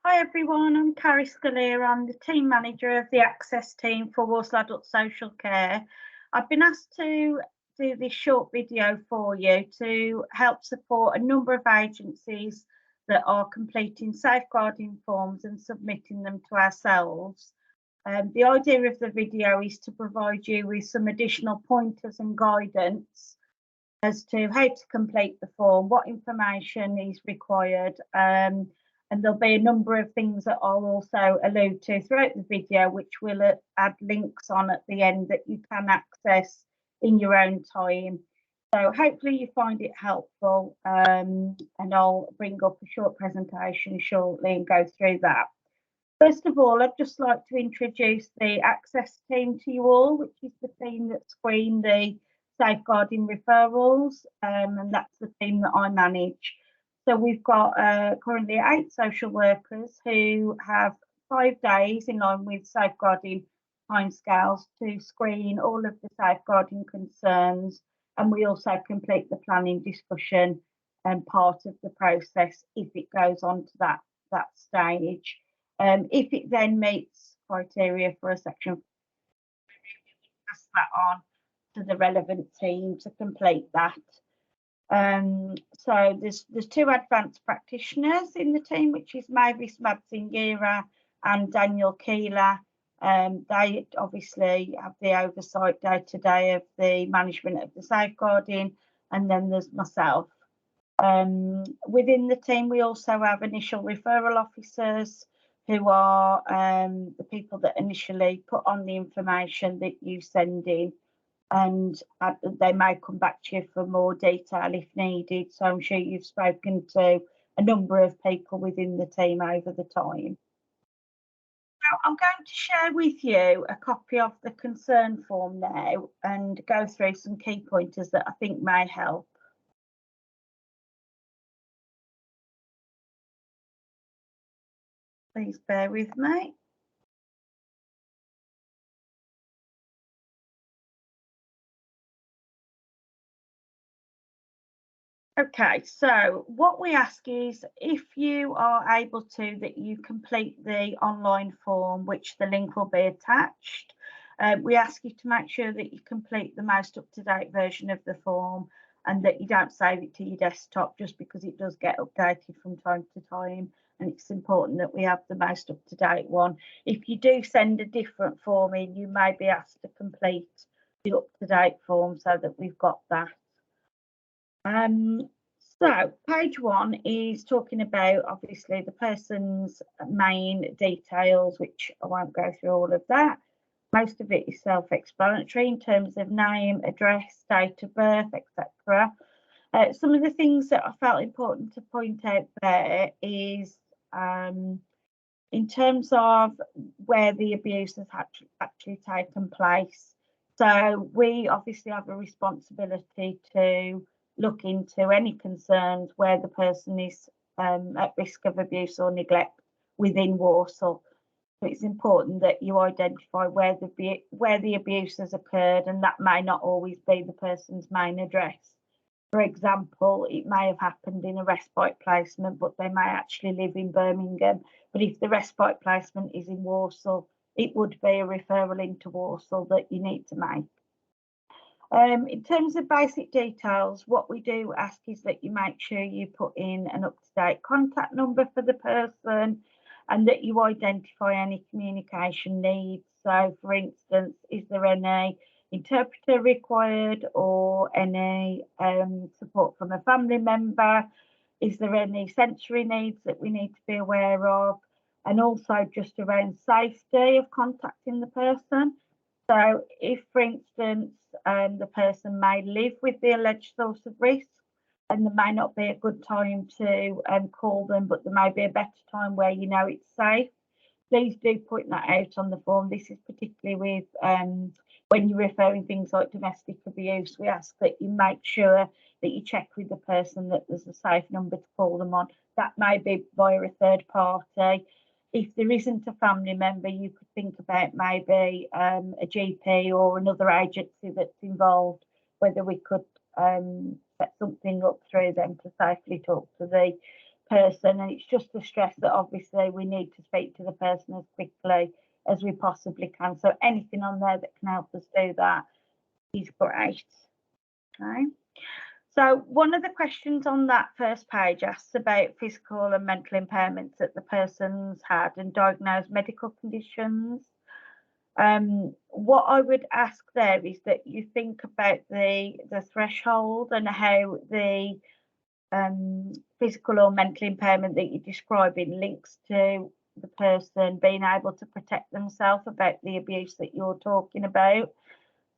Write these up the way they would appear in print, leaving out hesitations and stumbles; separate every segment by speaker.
Speaker 1: Hi everyone, I'm Carrie Scalera. I'm the team manager of the Access team for Walsall Adult Social Care. I've been asked to do this short video for you to help support a number of agencies that are completing safeguarding forms and submitting them to ourselves. The idea of the video is to provide you with some additional pointers and guidance as to how to complete the form, what information is required, and there'll be a number of things that I'll also allude to throughout the video, which will add links on at the end that you can access in your own time. So hopefully you find it helpful, and I'll bring up a short presentation shortly and go through that. First of all, I'd just like to introduce the Access team to you all, which is the team that screen the safeguarding referrals, and that's the team that I manage. So we've got currently 8 social workers who have 5 days in line with safeguarding timescales to screen all of the safeguarding concerns, and we also complete the planning discussion and part of the process if it goes on to that stage. If it then meets criteria for a section, pass that on to the relevant team to complete that. So there's 2 advanced practitioners in the team, which is Mavis Madzingira and Daniel Keeler. They obviously have the oversight day to day of the management of the safeguarding, and then there's myself. Within the team, we also have initial referral officers who are the people that initially put on the information that you send in, and they may come back to you for more detail if needed. So I'm sure you've spoken to a number of people within the team over the time. Now, I'm going to share with you a copy of the concern form now and go through some key pointers that I think may help. Please bear with me. Okay, so what we ask is if you are able to, that you complete the online form, which the link will be attached. We ask you to make sure that you complete the most up-to-date version of the form and that you don't save it to your desktop, just because it does get updated from time to time, and it's important that we have the most up-to-date one. If you do send a different form in, you may be asked to complete the up-to-date form so that we've got that. So page 1 is talking about obviously the person's main details, which I won't go through all of that. Most of it is self-explanatory in terms of name, address, date of birth, etc. Some of the things that I felt important to point out there is in terms of where the abuse has actually taken place. So we obviously have a responsibility to look into any concerns where the person is at risk of abuse or neglect within Walsall. So it's important that you identify where the abuse has occurred, and that may not always be the person's main address. For example, it may have happened in a respite placement, but they may actually live in Birmingham. But if the respite placement is in Walsall, it would be a referral into Walsall that you need to make. In terms of basic details, what we do ask is that you make sure you put in an up-to-date contact number for the person and that you identify any communication needs. So, for instance, is there any interpreter required or any support from a family member? Is there any sensory needs that we need to be aware of? And also just around safety of contacting the person. So if, for instance, the person may live with the alleged source of risk, and there may not be a good time to call them, but there may be a better time where you know it's safe, please do point that out on the form. This is particularly with when you're referring things like domestic abuse. We ask that you make sure that you check with the person that there's a safe number to call them on. That may be via a third party. If there isn't a family member, you could think about maybe a GP or another agency that's involved, whether we could set something up through them to safely talk to the person, and it's just to stress that obviously we need to speak to the person as quickly as we possibly can. So anything on there that can help us do that is great. Okay. So one of the questions on that first page asks about physical and mental impairments that the person's had and diagnosed medical conditions. What I would ask there is that you think about the threshold and how the physical or mental impairment that you're describing links to the person being able to protect themselves about the abuse that you're talking about.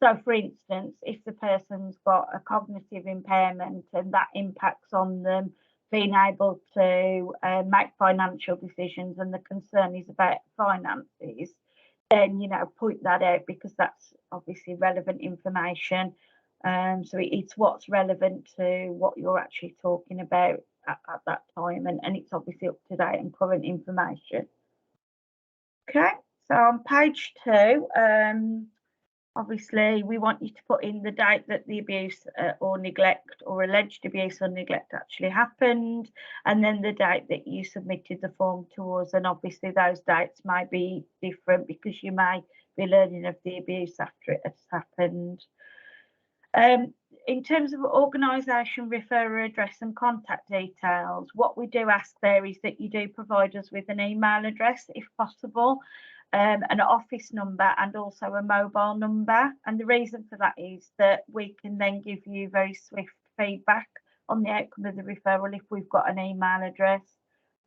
Speaker 1: So, for instance, if the person's got a cognitive impairment and that impacts on them being able to make financial decisions, and the concern is about finances, then, you know, point that out, because that's obviously relevant information. So it's what's relevant to what you're actually talking about at that time, and it's obviously up to date and current information. Okay, so on page 2, obviously we want you to put in the date that the abuse or neglect or alleged abuse or neglect actually happened, and then the date that you submitted the form to us. And obviously those dates may be different because you may be learning of the abuse after it has happened. In terms of organisation, referrer address and contact details, what we do ask there is that you do provide us with an email address if possible, an office number, and also a mobile number. And the reason for that is that we can then give you very swift feedback on the outcome of the referral if we've got an email address.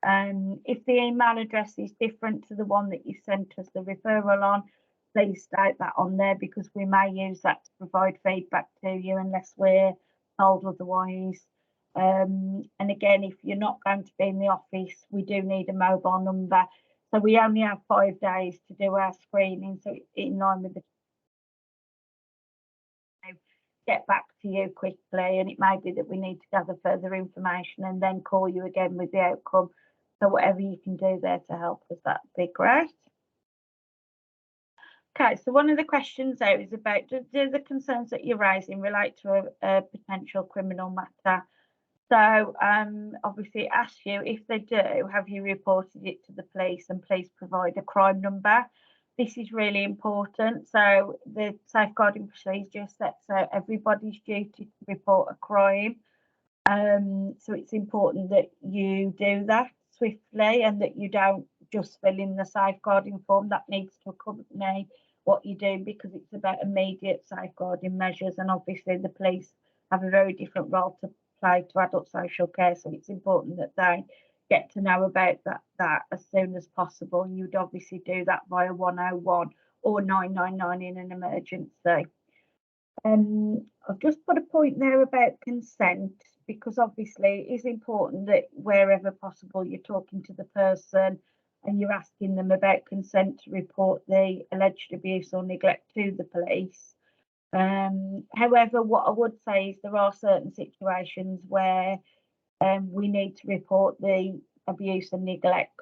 Speaker 1: If the email address is different to the one that you sent us the referral on, please state that on there, because we may use that to provide feedback to you unless we're told otherwise. And again, if you're not going to be in the office, we do need a mobile number. So we only have 5 days to do our screening, so it's in line with the get back to you quickly, and it may be that we need to gather further information and then call you again with the outcome. So whatever you can do there to help us, that'd be great. Okay, so one of the questions there is about, do the concerns that you're raising relate to a potential criminal matter? So obviously it asks you, if they do, have you reported it to the police, and please provide a crime number. This is really important. So the safeguarding procedure sets out everybody's duty to report a crime. So it's important that you do that swiftly, and that you don't just fill in the safeguarding form. That needs to accompany what you do, because it's about immediate safeguarding measures, and obviously the police have a very different role to play to adult social care, so it's important that they get to know about that as soon as possible. And you'd obviously do that via 101 or 999 in an emergency. I've just put a point there about consent, because obviously it is important that wherever possible you're talking to the person and you're asking them about consent to report the alleged abuse or neglect to the police. However, what I would say is there are certain situations where we need to report the abuse and neglect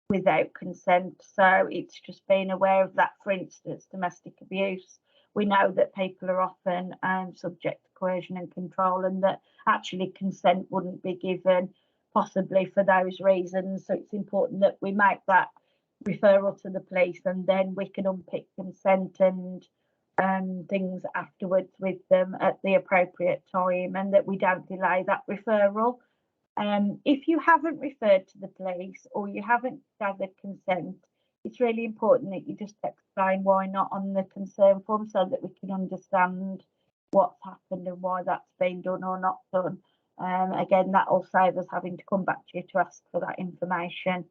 Speaker 1: without consent. So it's just being aware of that. For instance, domestic abuse, we know that people are often subject to coercion and control, and that actually consent wouldn't be given possibly for those reasons. So it's important that we make that referral to the police, and then we can unpick consent and things afterwards with them at the appropriate time, and that we don't delay that referral. If you haven't referred to the police or you haven't gathered consent, it's really important that you just explain why not on the concern form, so that we can understand what's happened and why that's been done or not done. Again, that will save us having to come back to you to ask for that information.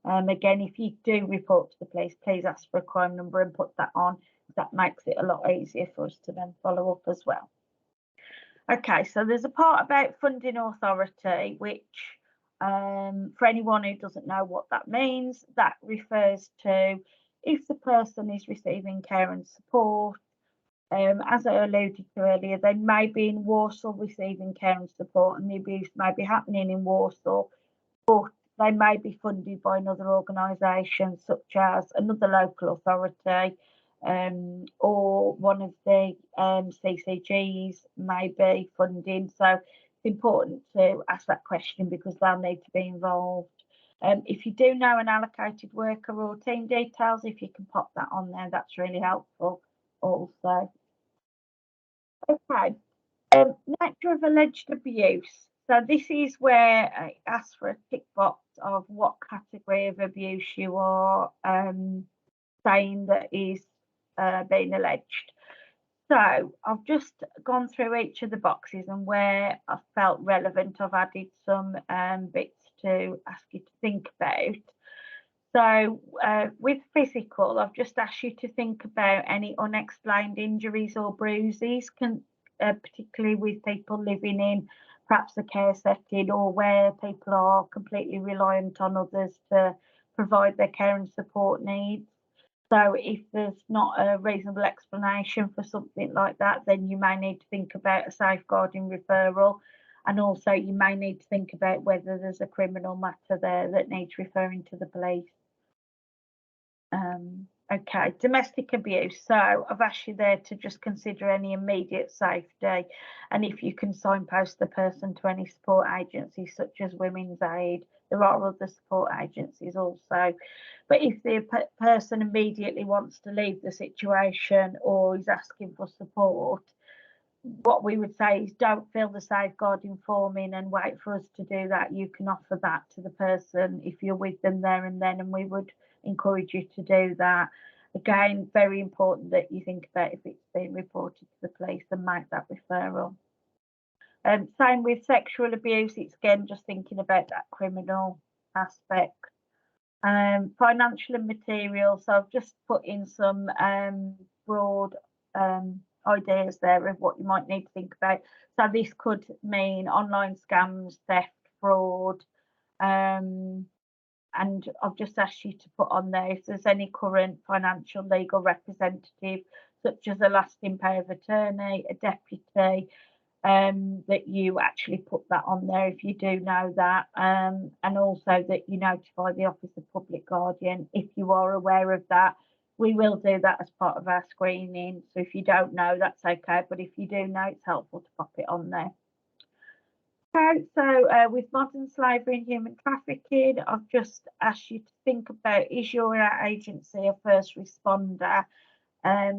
Speaker 1: Again, if you do report to the police, please ask for a crime number and put that on. That makes it a lot easier for us to then follow up as well. Okay, so there's a part about funding authority, which for anyone who doesn't know what that means, that refers to if the person is receiving care and support. As I alluded to earlier, they may be in Walsall receiving care and support, and the abuse may be happening in Walsall, but they may be funded by another organisation, such as another local authority, or one of the CCGs may be funding. So important to ask that question because they'll need to be involved. If you do know an allocated worker or team details, if you can pop that on there, that's really helpful also. Okay, nature of alleged abuse. So this is where I ask for a tick box of what category of abuse you are saying that is being alleged. So I've just gone through each of the boxes, and where I felt relevant, I've added some bits to ask you to think about. So with physical, I've just asked you to think about any unexplained injuries or bruises, particularly with people living in perhaps a care setting or where people are completely reliant on others to provide their care and support needs. So if there's not a reasonable explanation for something like that, then you may need to think about a safeguarding referral. And also you may need to think about whether there's a criminal matter there that needs referring to the police. Okay, domestic abuse. So I've asked you there to just consider any immediate safety, and if you can signpost the person to any support agencies such as Women's Aid. There are other support agencies also, but if the person immediately wants to leave the situation or is asking for support, what we would say is don't fill the safeguarding form in and wait for us to do that. You can offer that to the person if you're with them there and then, and we would encourage you to do that. Again, very important that you think about if it's been reported to the police and make that referral. Same with sexual abuse, it's again just thinking about that criminal aspect. Financial and material, so I've just put in some broad ideas there of what you might need to think about. So this could mean online scams, theft, fraud, and I've just asked you to put on there if there's any current financial legal representative, such as a lasting power of attorney, a deputy, that you actually put that on there if you do know that, and also that you notify the Office of Public Guardian if you are aware of that. We will do that as part of our screening, so if you don't know, that's okay, but if you do know, it's helpful to pop it on there. Okay, so with modern slavery and human trafficking, I've just asked you to think about, is your agency a first responder?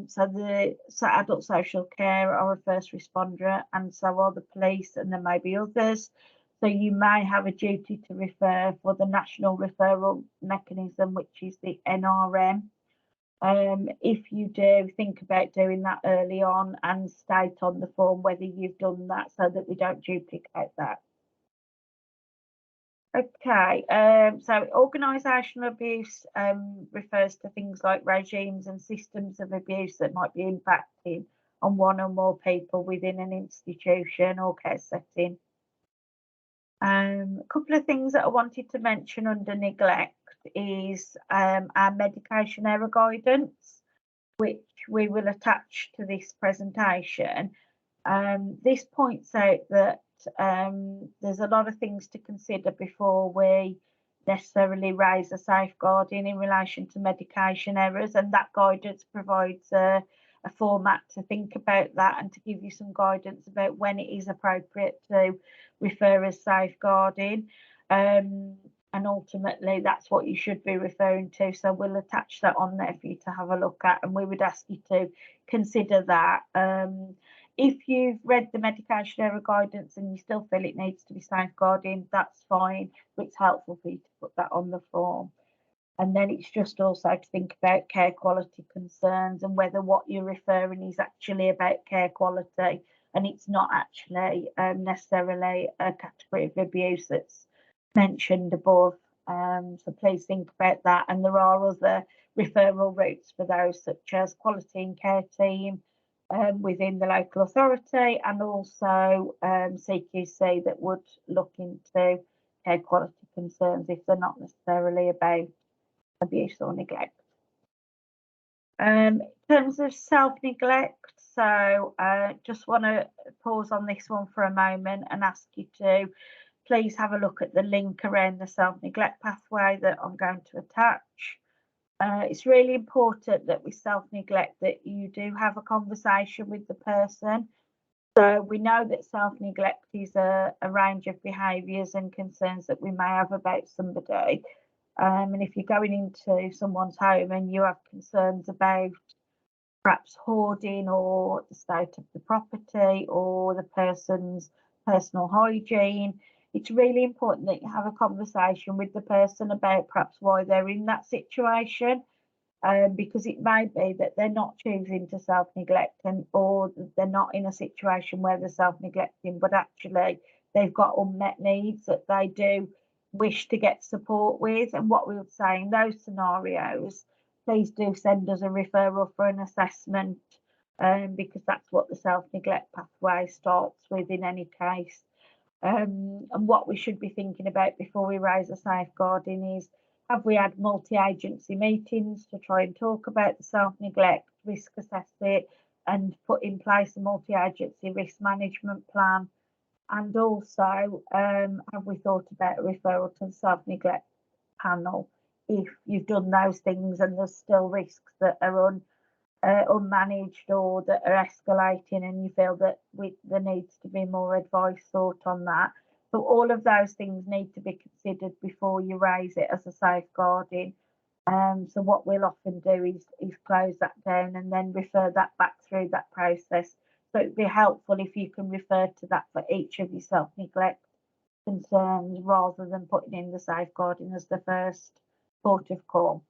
Speaker 1: So adult social care are a first responder, and so are the police, and there may be others. So you may have a duty to refer for the national referral mechanism, which is the NRM. If you do, think about doing that early on and state on the form whether you've done that so that we don't duplicate that. Okay, so organisational abuse refers to things like regimes and systems of abuse that might be impacting on one or more people within an institution or care setting. A couple of things that I wanted to mention under neglect is our medication error guidance, which we will attach to this presentation. This points out that there's a lot of things to consider before we necessarily raise a safeguarding in relation to medication errors, and that guidance provides a format to think about that and to give you some guidance about when it is appropriate to refer as safeguarding. And ultimately that's what you should be referring to, so we'll attach that on there for you to have a look at, and we would ask you to consider that. If you've read the medication error guidance and you still feel it needs to be safeguarding, that's fine, but it's helpful for you to put that on the form. And then it's just also to think about care quality concerns and whether what you're referring is actually about care quality and it's not actually necessarily a category of abuse that's mentioned above. So please think about that. And there are other referral routes for those, such as quality and care team within the local authority, and also CQC that would look into care quality concerns if they're not necessarily about abuse or neglect. In terms of self-neglect, so just want to pause on this one for a moment and ask you to please have a look at the link around the self-neglect pathway that I'm going to attach. It's really important that with self-neglect that you do have a conversation with the person So we know that self-neglect is a range of behaviours and concerns that we may have about somebody. And if you're going into someone's home and you have concerns about perhaps hoarding or the state of the property or the person's personal hygiene, it's really important that you have a conversation with the person about perhaps why they're in that situation. Because it may be that they're not choosing to self-neglect, and or they're not in a situation where they're self-neglecting, but actually they've got unmet needs that they do wish to get support with. And what we would say in those scenarios, please do send us a referral for an assessment, because that's what the self-neglect pathway starts with in any case. And what we should be thinking about before we raise a safeguarding is, have we had multi-agency meetings to try and talk about the self-neglect, risk assess it, and put in place a multi-agency risk management plan? And also, have we thought about a referral to the self-neglect panel if you've done those things and there's still risks that are unmanaged or that are escalating, and you feel that there needs to be more advice sought on that. So all of those things need to be considered before you raise it as a safeguarding. So what we'll often do is close that down and then refer that back through that process. So it'd be helpful if you can refer to that for each of your self-neglect concerns rather than putting in the safeguarding as the first port of call.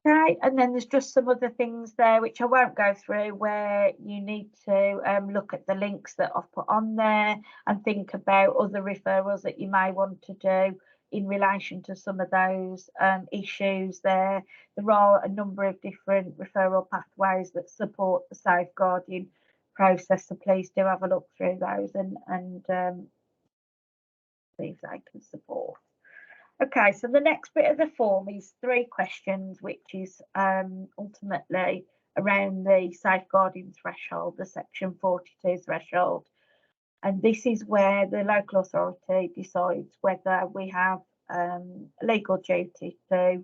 Speaker 1: Okay, and then there's just some other things there which I won't go through, where you need to look at the links that I've put on there and think about other referrals that you may want to do in relation to some of those issues there. There are a number of different referral pathways that support the safeguarding process, so please do have a look through those and see if they can support. Okay, so the next bit of the form is 3 questions, which is ultimately around the safeguarding threshold, the section 42 threshold. And this is where the local authority decides whether we have a legal duty to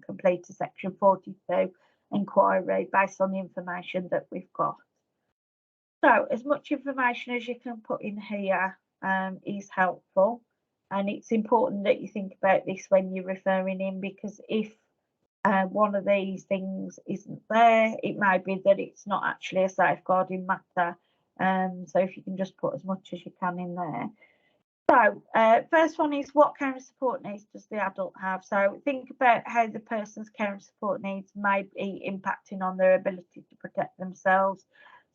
Speaker 1: complete a section 42 inquiry based on the information that we've got. So as much information as you can put in here is helpful. And it's important that you think about this when you're referring in, because if one of these things isn't there, it may be that it's not actually a safeguarding matter. So if you can just put as much as you can in there. So first one is, what care and support needs does the adult have? So think about how the person's care and support needs may be impacting on their ability to protect themselves.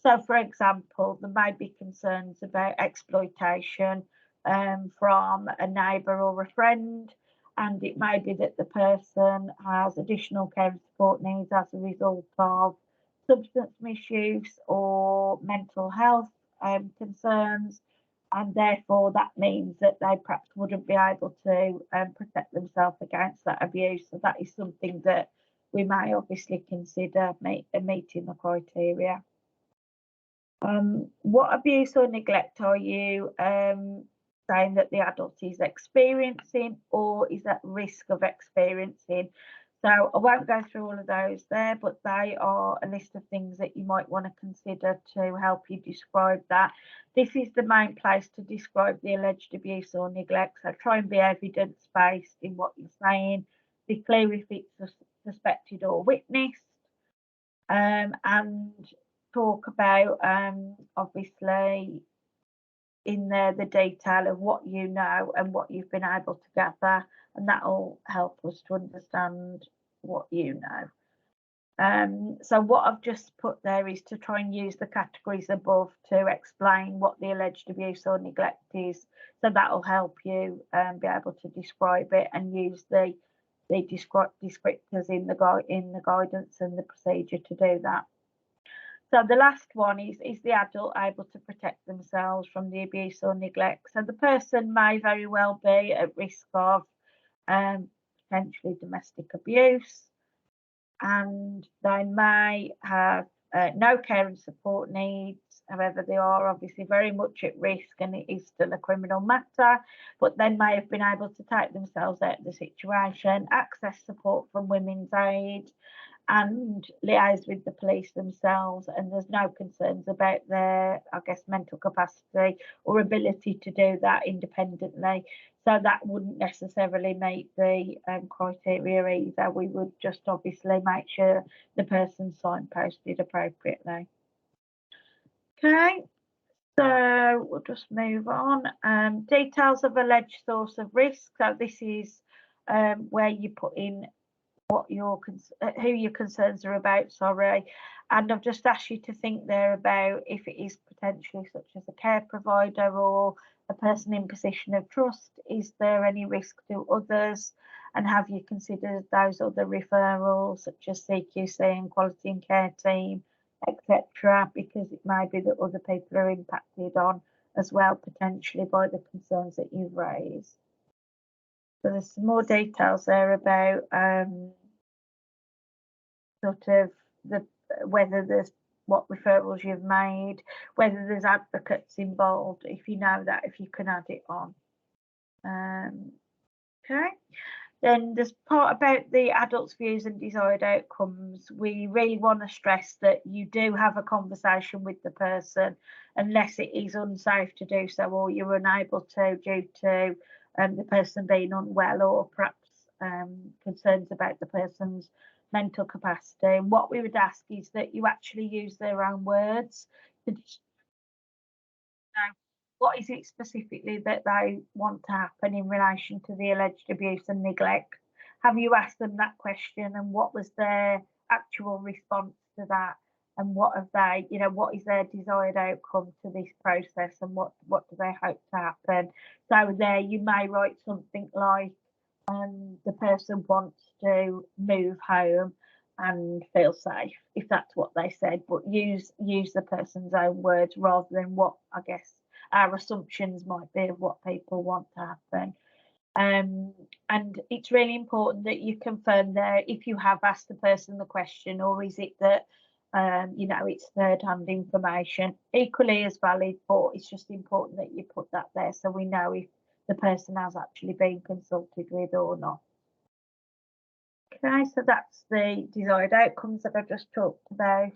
Speaker 1: So for example, there may be concerns about exploitation from a neighbour or a friend, and it may be that the person has additional care and support needs as a result of substance misuse or mental health concerns, and therefore that means that they perhaps wouldn't be able to protect themselves against that abuse. So that is something that we may obviously consider meeting the criteria. What abuse or neglect are you saying that the adult is experiencing or is at risk of experiencing? So I won't go through all of those there, but they are a list of things that you might want to consider to help you describe that. This is the main place to describe the alleged abuse or neglect. So try and be evidence-based in what you're saying. Be clear if it's suspected or witnessed, and talk about obviously in there the detail of what you know and what you've been able to gather, and that will help us to understand what you know. So what I've just put there is to try and use the categories above to explain what the alleged abuse or neglect is. So that will help you be able to describe it and use the descriptors in the guidance and the procedure to do that. So the last one is the adult able to protect themselves from the abuse or neglect? So the person may very well be at risk of potentially domestic abuse, and they may have no care and support needs. However, they are obviously very much at risk and it is still a criminal matter, but they may have been able to take themselves out of the situation, access support from Women's Aid, and liaise with the police themselves, and there's no concerns about their, I guess, mental capacity or ability to do that independently. So that wouldn't necessarily meet the criteria either. We would just obviously make sure the person's signposted appropriately. Okay, so we'll just move on. Details of alleged source of risk. So this is where you put in what your who your concerns are about, sorry, and I've just asked you to think there about if it is potentially such as a care provider or a person in position of trust. Is there any risk to others, and have you considered those other referrals such as CQC and quality and care team, etc., because it may be that other people are impacted on as well potentially by the concerns that you've raised. So there's some more details there about sort of whether there's what referrals you've made, whether there's advocates involved. If you know that, if you can add it on. Okay. Then there's part about the adults' views and desired outcomes. We really want to stress that you do have a conversation with the person unless it is unsafe to do so, or you're unable to due to the person being unwell, or perhaps concerns about the person's mental capacity. And what we would ask is that you actually use their own words to know what is it specifically that they want to happen in relation to the alleged abuse and neglect. Have you asked them that question, and what was their actual response to that? And what have they, you know, what is their desired outcome to this process, and what do they hope to happen? So there you may write something like, the person wants to move home and feel safe, if that's what they said, but use the person's own words rather than what I guess our assumptions might be of what people want to happen. And it's really important that you confirm there if you have asked the person the question, or is it that you know, it's third-hand information, equally as valid, but it's just important that you put that there so we know if the person has actually been consulted with or not. Okay, so that's the desired outcomes that I just talked about.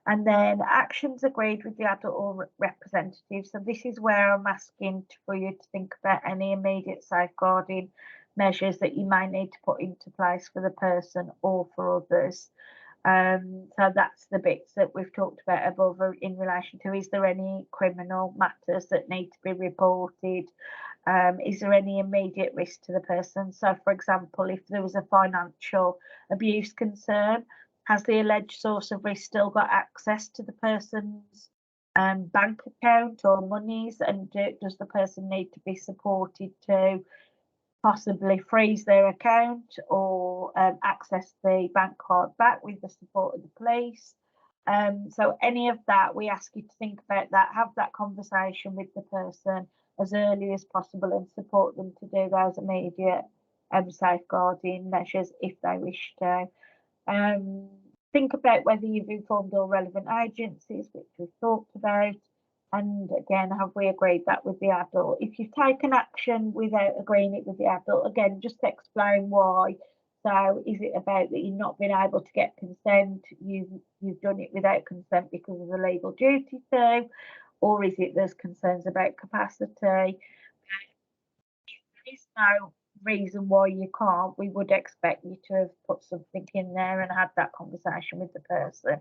Speaker 1: And then actions agreed with the adult or representative. So this is where I'm asking for you to think about any immediate safeguarding measures that you may need to put into place for the person or for others. So that's the bits that we've talked about above in relation to, is there any criminal matters that need to be reported? Is there any immediate risk to the person? So, for example, if there was a financial abuse concern, has the alleged source of risk still got access to the person's bank account or monies? And does the person need to be supported to possibly freeze their account or access the bank card back with the support of the police? So any of that, we ask you to think about that, have that conversation with the person as early as possible and support them to do those immediate safeguarding measures if they wish to. Think about whether you've informed all relevant agencies, which we've talked about. And again, have we agreed that with the adult? If you've taken action without agreeing it with the adult, again, just explain why. So is it about that you've not been able to get consent, you've done it without consent because of the legal duty to, or is it there's concerns about capacity? There is no reason why you can't. We would expect you to have put something in there and had that conversation with the person.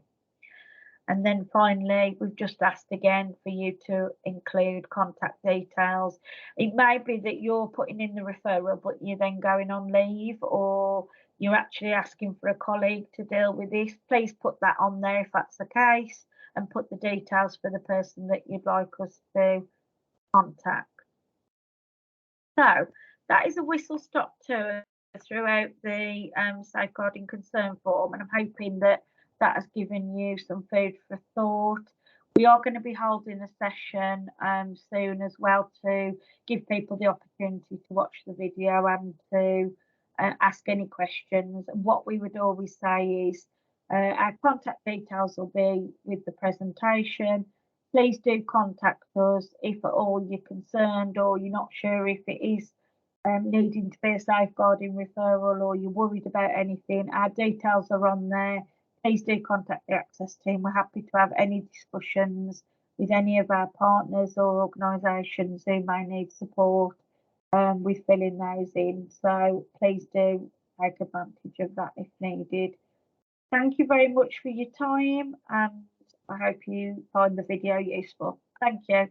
Speaker 1: And then finally, we've just asked again for you to include contact details. It may be that you're putting in the referral, but you're then going on leave, or you're actually asking for a colleague to deal with this. Please put that on there if that's the case, and put the details for the person that you'd like us to contact. So that is a whistle-stop tour throughout the safeguarding concern form, and I'm hoping that that has given you some food for thought. We are going to be holding a session soon as well to give people the opportunity to watch the video and to ask any questions. And what we would always say is our contact details will be with the presentation. Please do contact us if at all you're concerned or you're not sure if it is needing to be a safeguarding referral, or you're worried about anything, our details are on there. Please do contact the Access team. We're happy to have any discussions with any of our partners or organisations who may need support with filling those in. So please do take advantage of that if needed. Thank you very much for your time, and I hope you find the video useful. Thank you.